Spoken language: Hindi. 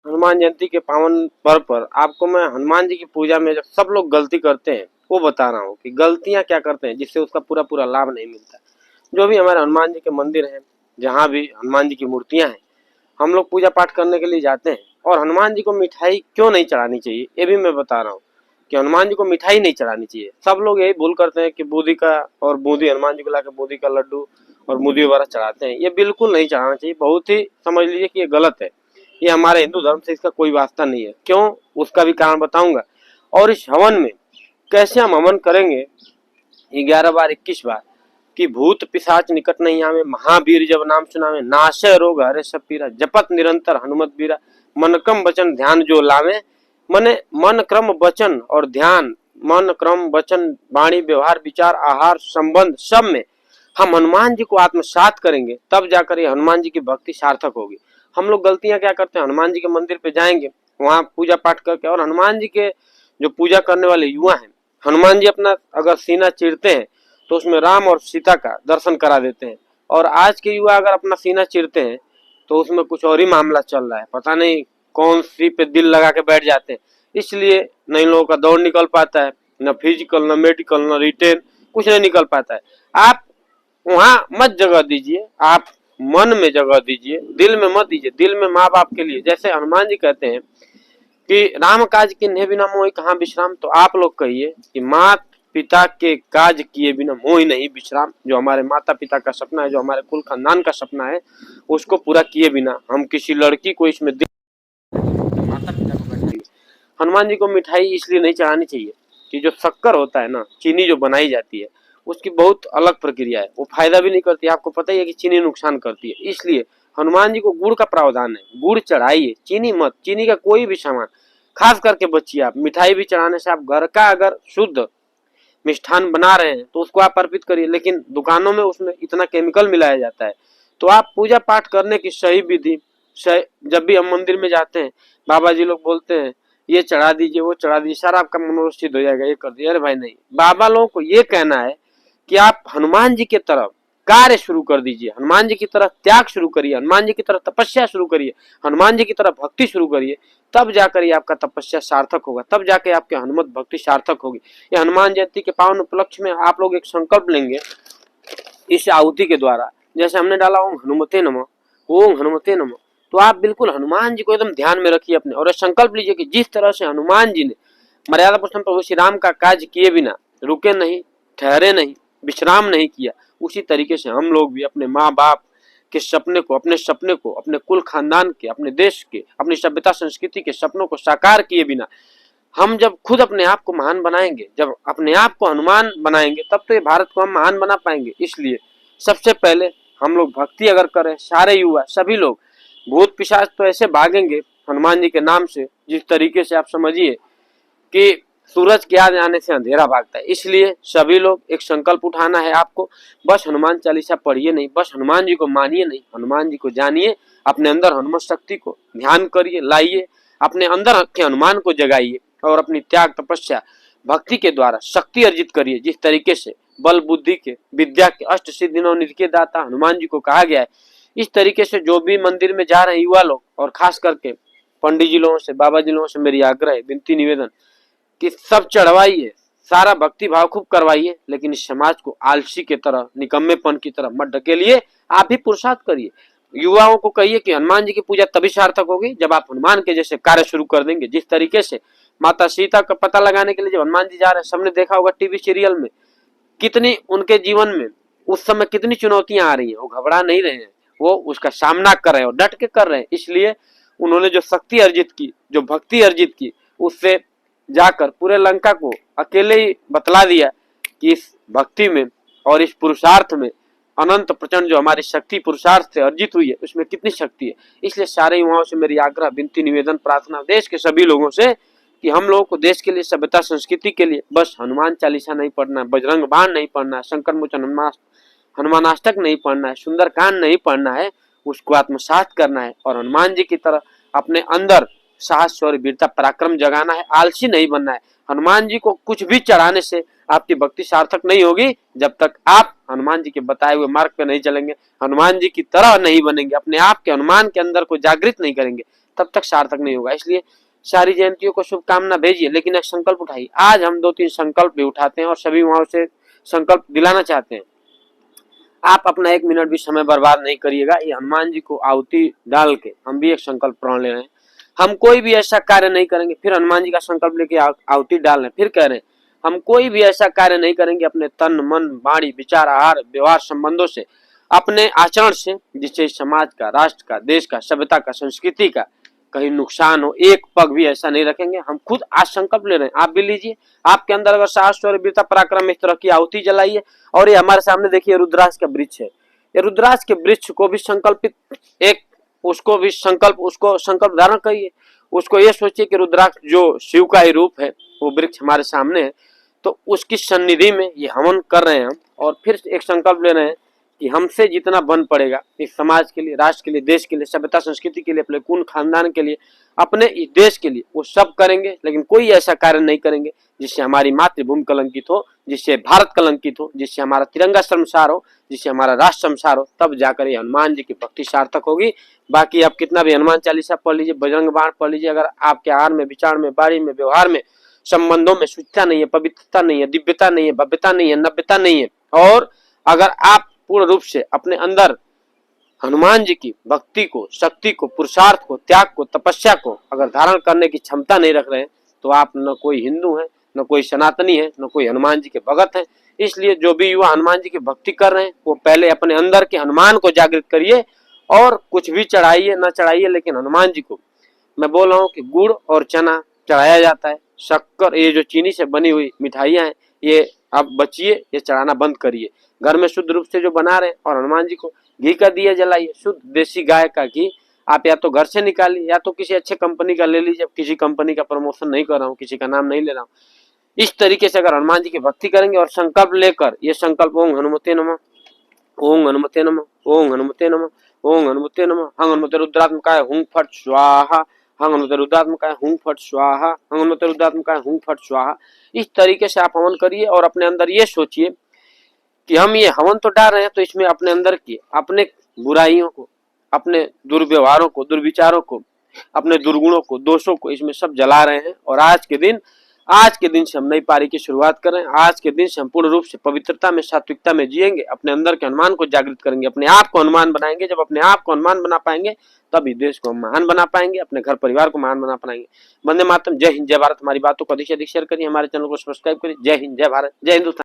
हनुमान जयंती के पावन पर्व पर आपको मैं हनुमान जी की पूजा में जो सब लोग गलती करते हैं वो बता रहा हूँ कि गलतियाँ क्या करते हैं जिससे उसका पूरा पूरा लाभ नहीं मिलता। जो भी हमारे हनुमान जी के मंदिर हैं, जहाँ भी हनुमान जी की मूर्तियाँ हैं, हम लोग पूजा पाठ करने के लिए जाते हैं और हनुमान जी को मिठाई क्यों नहीं चढ़ानी चाहिए ये भी मैं बता रहा हूँ कि हनुमान जी को मिठाई नहीं चढ़ानी चाहिए। सब लोग यही भूल करते हैं कि बूंदी का और बूंदी हनुमान जी को लाकर बूंदी का लड्डू और बूंदी वगैरह चढ़ाते हैं। ये बिल्कुल नहीं चढ़ाना चाहिए, बहुत ही समझ लीजिए कि ये गलत है। ये हमारे हिंदू धर्म से इसका कोई वास्ता नहीं है। क्यों, उसका भी कारण बताऊंगा। और इस हवन में कैसे हम हवन करेंगे, 11 बार 21 बार कि भूत पिशाच निकट नहीं आवे, महावीर जब नाम सुनावे, नाशे रोग हरे सब पीरा, जपत निरंतर हनुमत बीरा, मन क्रम वचन ध्यान जो लावे। मने मन क्रम वचन और ध्यान, मन क्रम वचन वाणी व्यवहार विचार आहार संबंध सब में हम हनुमान जी को आत्मसात करेंगे, तब जाकर ये हनुमान जी की भक्ति सार्थक होगी। हम लोग गलतियां क्या करते हैं, हनुमान जी के मंदिर पे जाएंगे, वहां पूजा पाठ करके, और हनुमान जी के जो पूजा करने वाले युवा हैं, हनुमान जी अपना अगर सीना चीरते हैं तो उसमें राम और सीता का दर्शन करा देते हैं। और आज के युवा अगर अपना सीना चीरते हैं तो उसमें कुछ और ही मामला चल रहा है, पता नहीं कौन सी पे दिल लगा के बैठ जाते हैं। इसलिए न इन लोगों का दौड़ निकल पाता है, न फिजिकल न मेडिकल न रिटेन, कुछ नहीं निकल पाता है। आप वहां मत जगह दीजिए, आप मन में जगह दीजिए, दिल में मत दीजिए। दिल में माँ बाप के लिए, जैसे हनुमान जी कहते हैं कि राम काज किन्हे बिना मोहि कहाँ विश्राम, तो आप लोग कहिए कि माता पिता के काज किए बिना मोहि नहीं विश्राम। जो हमारे माता पिता का सपना है, जो हमारे कुल खानदान का सपना है, उसको पूरा किए बिना हम किसी लड़की को इसमें माता पिता को बैठाएंगे। हनुमान जी को मिठाई इसलिए नहीं चढ़ानी चाहिए कि जो शक्कर होता है ना, चीनी जो बनाई जाती है, उसकी बहुत अलग प्रक्रिया है, वो फायदा भी नहीं करती। आपको पता ही है कि चीनी नुकसान करती है। इसलिए हनुमान जी को गुड़ का प्रावधान है, गुड़ चढ़ाइए, चीनी मत। चीनी का कोई भी सामान खास करके बचिए आप। मिठाई भी चढ़ाने से आप घर का अगर शुद्ध मिष्ठान बना रहे हैं तो उसको आप अर्पित करिए, लेकिन दुकानों में उसमें इतना केमिकल मिलाया जाता है। तो आप पूजा पाठ करने की सही विधि, जब भी हम मंदिर में जाते हैं, बाबा जी लोग बोलते हैं ये चढ़ा दीजिए वो चढ़ा दीजिए, सारा आपका मनोरथ सिद्ध हो जाएगा, ये कर दिया। अरे भाई नहीं, बाबा लोगों को ये कहना है कि आप हनुमान जी की तरफ कार्य शुरू कर दीजिए, हनुमान जी की तरफ त्याग शुरू करिए, हनुमान जी की तरफ तपस्या शुरू करिए, हनुमान जी की तरफ भक्ति शुरू करिए, तब जाकर ये आपका तपस्या सार्थक होगा, तब जाकर आपके हनुमत भक्ति सार्थक होगी। ये हनुमान जयंती के पावन उपलक्ष्य में आप लोग एक संकल्प लेंगे इस आहुति के द्वारा। जैसे हमने डाला ओम हनुमते नमः, ओम हनुमते नमः, तो आप बिल्कुल हनुमान जी को एकदम ध्यान में रखिए अपने, और संकल्प लीजिए कि जिस तरह से हनुमान जी ने मर्यादा पुरुषोत्तम प्रभु श्री राम का काज किए बिना रुके नहीं, ठहरे नहीं, विश्राम नहीं किया, उसी तरीके से हम लोग भी अपने माँ बाप के सपने को, अपने सपने को, अपने कुल खानदान के, अपने देश के, अपनी सभ्यता संस्कृति के सपनों को साकार किए बिना हम जब खुद अपने आप को महान बनाएंगे, जब अपने आप को हनुमान बनाएंगे, तब तो ये भारत को हम महान बना पाएंगे। इसलिए सबसे पहले हम लोग भक्ति अगर करें, सारे युवा सभी लोग, भूत पिशाच तो ऐसे भागेंगे हनुमान जी के नाम से, जिस तरीके से आप समझिए कि सूरज के आने से अंधेरा भागता है। इसलिए सभी लोग एक संकल्प उठाना है आपको, बस हनुमान चालीसा पढ़िए नहीं, बस हनुमान जी को मानिए नहीं, हनुमान जी को जानिए, अपने अंदर हनुमत शक्ति को ध्यान करिए, लाइए, अपने अंदर रखे हनुमान को जगाइए, और अपनी त्याग तपस्या भक्ति के द्वारा शक्ति अर्जित करिए। जिस तरीके से बल बुद्धि के विद्या के अष्ट सिद्धि नवनिधि के दाता हनुमान जी को कहा गया है, इस तरीके से जो भी मंदिर में जा रहे युवा लोग, और खास करके पंडित जी लोगों से, बाबा जी लोगों से मेरी आग्रह है, विनती निवेदन कि सब चढ़वाइए, सारा भक्ति भाव खूब करवाइए, लेकिन इस समाज को आलसी के तरह, निकम्मेपन की तरह मत ढकेलिए। आप भी पुरुषार्थ करिए। युवाओं को कहिए कि हनुमान जी की पूजा तभी सार्थक होगी जब आप हनुमान के जैसे कार्य शुरू कर देंगे। जिस तरीके से माता सीता का पता लगाने के लिए जब हनुमान जी जा रहे हैं, सबने देखा होगा टीवी सीरियल में, कितनी उनके जीवन में उस समय कितनी चुनौतियां आ रही हैं, वो घबरा नहीं रहे हैं, वो उसका सामना कर रहे हैं और डट के कर रहे हैं। इसलिए उन्होंने जो शक्ति अर्जित की, जो भक्ति अर्जित की, उससे जाकर पूरे लंका को अकेले ही बतला दिया कि इस भक्ति में और इस पुरुषार्थ में अनंत प्रचंड जो हमारी शक्ति पुरुषार्थ से अर्जित हुई है, उसमें कितनी शक्ति है। इसलिए सारे युवाओं से मेरी आग्रह, विनती, निवेदन, प्रार्थना, देश के सभी लोगों से कि हम लोगों को देश के लिए, सभ्यता संस्कृति के लिए बस हनुमान चालीसा नहीं पढ़ना है, बजरंग बाण नहीं पढ़ना है, शंकर मोचन हनुमानाष्टक नहीं पढ़ना है, सुंदरकांड नहीं पढ़ना है, उसको आत्मसात करना है और हनुमान जी की तरह अपने अंदर साहस और वीरता पराक्रम जगाना है। आलसी नहीं बनना है। हनुमान जी को कुछ भी चढ़ाने से आपकी भक्ति सार्थक नहीं होगी जब तक आप हनुमान जी के बताए हुए मार्ग पे नहीं चलेंगे, हनुमान जी की तरह नहीं बनेंगे, अपने आप के हनुमान के अंदर को जागृत नहीं करेंगे, तब तक सार्थक नहीं होगा। इसलिए सारी जयंतियों को शुभकामना भेजिए, लेकिन एक संकल्प उठाइए। आज हम 2-3 संकल्प भी उठाते हैं और सभी वहां से संकल्प दिलाना चाहते हैं। आप अपना 1 मिनट भी समय बर्बाद नहीं करिएगा। ये हनुमान जी को आहुति डाल के हम भी एक संकल्प प्रण ले रहे हैं। हम कोई भी ऐसा कार्य नहीं करेंगे, फिर हनुमान जी का संकल्प लेके आहुति डाल रहे हैं, फिर कह रहे हैं हम कोई भी ऐसा कार्य नहीं करेंगे अपने तन मन वाणी विचार आहार व्यवहार संबंधों से, अपने आचरण से, जिससे समाज का, राष्ट्र का, देश का, सभ्यता का, संस्कृति का कहीं नुकसान हो, एक पग भी ऐसा नहीं रखेंगे। हम खुद आज संकल्प ले रहे हैं, आप भी लीजिए। आपके अंदर अगर साहस और वीरता पराक्रम इस तरह की आहुति जलाइए। और ये हमारे सामने देखिए रुद्राक्ष का वृक्ष है, ये रुद्राक्ष के वृक्ष को भी संकल्पित उसको संकल्प धारण करिए। उसको ये सोचिए कि रुद्राक्ष जो शिव का ही रूप है, वो वृक्ष हमारे सामने है, तो उसकी सन्निधि में ये हवन कर रहे हैं हम। और फिर एक संकल्प ले रहे हैं कि हमसे जितना बन पड़ेगा इस समाज के लिए, राष्ट्र के लिए, देश के लिए, सभ्यता संस्कृति के लिए, अपने कुल खानदान के लिए, अपने इस देश के लिए, वो सब करेंगे। लेकिन कोई ऐसा कार्य नहीं करेंगे जिससे हमारी मातृभूमि कलंकित हो, जिससे भारत कलंकित हो, जिससे हमारा तिरंगा शर्मसार हो, जिससे हमारा राष्ट्र शर्मसार हो। तब जाकर ये हनुमान जी की भक्ति सार्थक होगी। बाकी आप कितना भी हनुमान चालीसा पढ़ लीजिए, बजरंग बाण पढ़ लीजिए, अगर आपके आहार में, विचार में, वाणी में, व्यवहार में, संबंधों में शुद्धता नहीं है, पवित्रता नहीं है, दिव्यता नहीं है, भव्यता नहीं है, नव्यता नहीं है, और अगर आप पूर्ण रूप से अपने अंदर हनुमान जी की भक्ति को, शक्ति को, पुरुषार्थ को, त्याग को, तपस्या को अगर धारण करने की क्षमता नहीं रख रहे हैं, तो आप न कोई हिंदू है, न कोई सनातनी है, न कोई हनुमान जी के भगत है। इसलिए जो भी युवा हनुमान जी की भक्ति कर रहे हैं, वो पहले अपने अंदर के हनुमान को जागृत करिए। और कुछ भी चढ़ाइए न चढ़ाइए, लेकिन हनुमान जी को मैं बोल रहा हूँ कि गुड़ और चना चढ़ाया जाता है, शक्कर, ये जो चीनी से बनी हुई मिठाइयाँ हैं, ये आप बचिए, ये चढ़ाना बंद करिए। घर में शुद्ध रूप से जो बना रहे हैं, और हनुमान जी को घी का दिया जलाइए, शुद्ध देसी गाय का घी। आप या तो घर से निकालिए या तो किसी अच्छे कंपनी का ले लीजिए। किसी कंपनी का प्रमोशन नहीं कर रहा हूँ, किसी का नाम नहीं ले रहा हूँ। इस तरीके से अगर हनुमान जी की भक्ति करेंगे और संकल्प लेकर, ये संकल्प ओम हनुमते नमः, ओम हनुमते नमः, ओम हनुमते नमः, ओम हनुमते नमः, हंग हनुमते रुद्रात्मकाय हुं फट स्वाहा, हंग हनुमते रुद्रात्मकाय हुं फट स्वाहा, हंग हनुमते रुद्रात्मकाय हुं फट स्वाहा। इस तरीके से आप हवन करिए और अपने अंदर ये सोचिए कि हम ये हवन तो डाल रहे हैं, तो इसमें अपने अंदर की अपने बुराइयों को, अपने दुर्व्यवहारों को, दुर्विचारों को, अपने दुर्गुणों को, दोषों को, इसमें सब जला रहे हैं। और आज के दिन से हम नई पारी की शुरुआत कर रहे हैं। आज के दिन से हम पूर्ण रूप से पवित्रता में, सात्विकता में जिएंगे, अपने अंदर के हनुमान को जागृत करेंगे, अपने आप को हनुमान बनाएंगे। जब अपने आप को हनुमान बना पाएंगे, तभी देश को हम महान बना पाएंगे, अपने घर परिवार को महान बना पाएंगे। वंदे मातरम। जय हिंद, जय भारत। हमारी बातों को अधिक से अधिक शेयर करिए, हमारे चैनल को सब्सक्राइब करिए। जय हिंद, जय भारत, जय हिंदुस्तान।